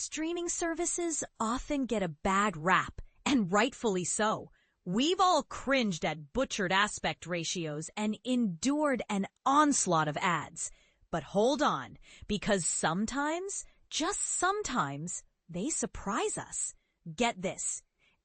Streaming services often get a bad rap, and rightfully so. We've all cringed at butchered aspect ratios and endured an onslaught of ads. But hold on, because sometimes, just sometimes, they surprise us. Get this.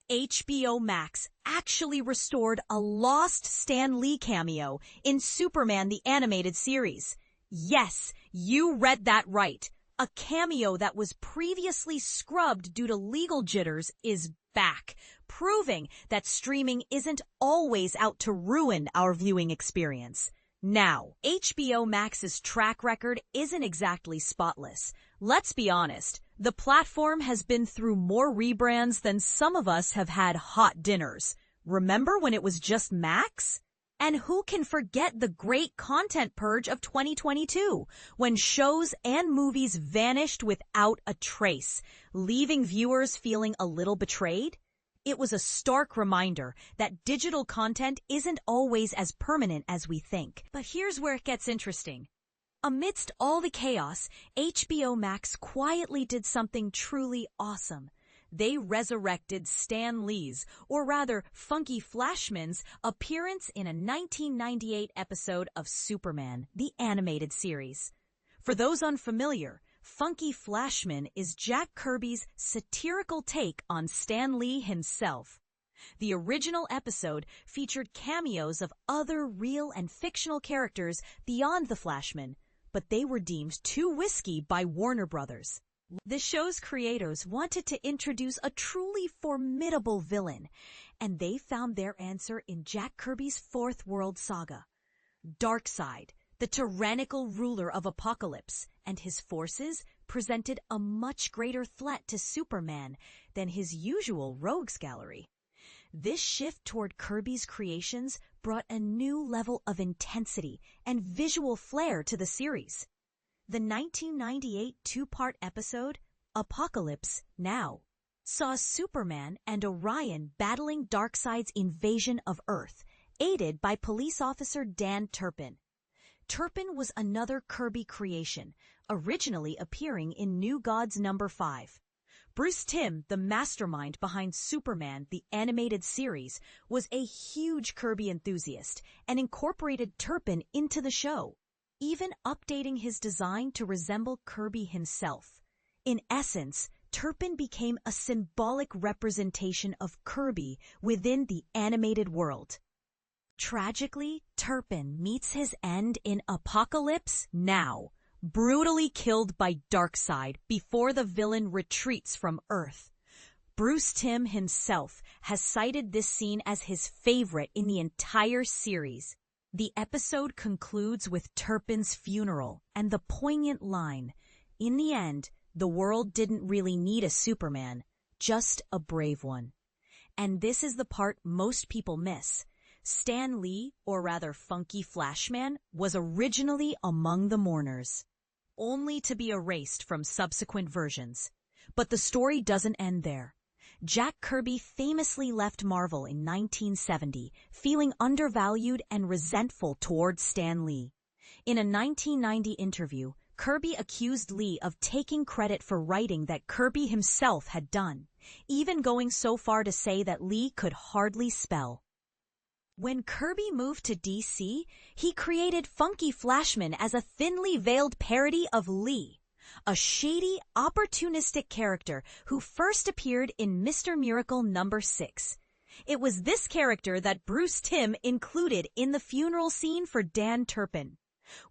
HBO Max actually restored a lost Stan Lee cameo in Superman the Animated Series. Yes, you read that right. A cameo that was previously scrubbed due to legal jitters is back, proving that streaming isn't always out to ruin our viewing experience. Now, HBO Max's track record isn't exactly spotless. Let's be honest, the platform has been through more rebrands than some of us have had hot dinners. Remember when it was just Max? And who can forget the great content purge of 2022, when shows and movies vanished without a trace, leaving viewers feeling a little betrayed? It was a stark reminder that digital content isn't always as permanent as we think. But here's where it gets interesting. Amidst all the chaos, HBO Max quietly did something truly awesome. They resurrected Stan Lee's, or rather Funky Flashman's, appearance in a 1998 episode of Superman, the Animated Series. For those unfamiliar, Funky Flashman is Jack Kirby's satirical take on Stan Lee himself. The original episode featured cameos of other real and fictional characters beyond the Flashman, but they were deemed too risky by Warner Brothers. The show's creators wanted to introduce a truly formidable villain, and they found their answer in Jack Kirby's Fourth World Saga. Darkseid, the tyrannical ruler of Apokolips, and his forces presented a much greater threat to Superman than his usual rogues gallery. This shift toward Kirby's creations brought a new level of intensity and visual flair to the series. The 1998 two-part episode, Apokolips Now, saw Superman and Orion battling Darkseid's invasion of Earth, aided by police officer Dan Turpin. Turpin was another Kirby creation, originally appearing in New Gods number 5. Timm, the mastermind behind Superman, the Animated Series, was a huge Kirby enthusiast and incorporated Turpin into the show, even updating his design to resemble Kirby himself. In essence, Turpin became a symbolic representation of Kirby within the animated world. Tragically, Turpin meets his end in Apokolips Now, brutally killed by Darkseid before the villain retreats from Earth. Timm himself has cited this scene as his favorite in the entire series. The episode concludes with Turpin's funeral and the poignant line, "In the end, the world didn't really need a Superman, just a brave one." And this is the part most people miss. Stan Lee, or rather Funky Flashman, was originally among the mourners, only to be erased from subsequent versions. But the story doesn't end there. Jack Kirby famously left Marvel in 1970, feeling undervalued and resentful towards Stan Lee. In a 1990 interview, Kirby accused Lee of taking credit for writing that Kirby himself had done, even going so far to say that Lee could hardly spell. When Kirby moved to DC, he created Funky Flashman as a thinly veiled parody of Lee, a shady, opportunistic character who first appeared in Mr. Miracle number 6. It was this character that Timm included in the funeral scene for Dan Turpin.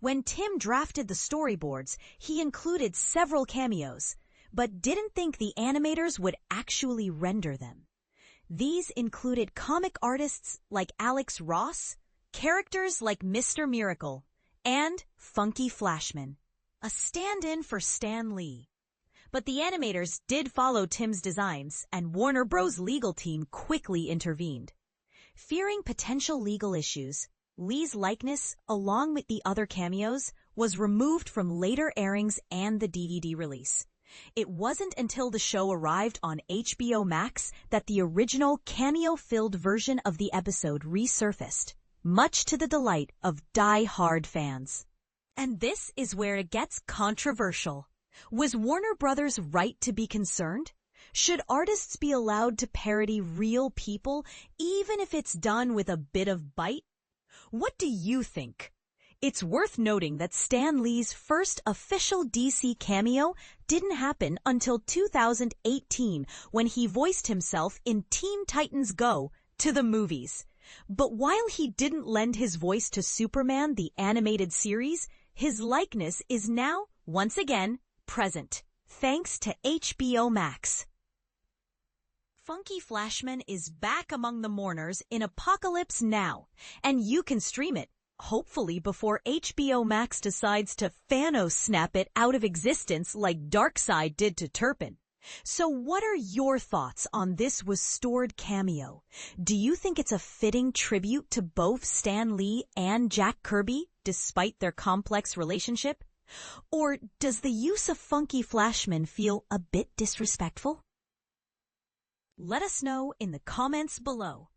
When Timm drafted the storyboards, he included several cameos, but didn't think the animators would actually render them. These included comic artists like Alex Ross, characters like Mr. Miracle, and Funky Flashman, a stand-in for Stan Lee. But the animators did follow Timm's designs, and Warner Bros. Legal team quickly intervened. Fearing potential legal issues, Lee's likeness, along with the other cameos, was removed from later airings and the DVD release. It wasn't until the show arrived on HBO Max that the original cameo-filled version of the episode resurfaced, much to the delight of die-hard fans. And this is where it gets controversial. Was Warner Brothers right to be concerned? Should artists be allowed to parody real people, even if it's done with a bit of bite? What do you think? It's worth noting that Stan Lee's first official DC cameo didn't happen until 2018 when he voiced himself in Teen Titans Go to the movies. But while he didn't lend his voice to Superman the animated series, his likeness is now, once again, present, thanks to HBO Max. Funky Flashman is back among the mourners in Apokolips now, and you can stream it, hopefully before HBO Max decides to Thanos-snap it out of existence like Darkseid did to Turpin. So what are your thoughts on this restored cameo? Do you think it's a fitting tribute to both Stan Lee and Jack Kirby, despite their complex relationship? Or does the use of Funky Flashman feel a bit disrespectful? Let us know in the comments below.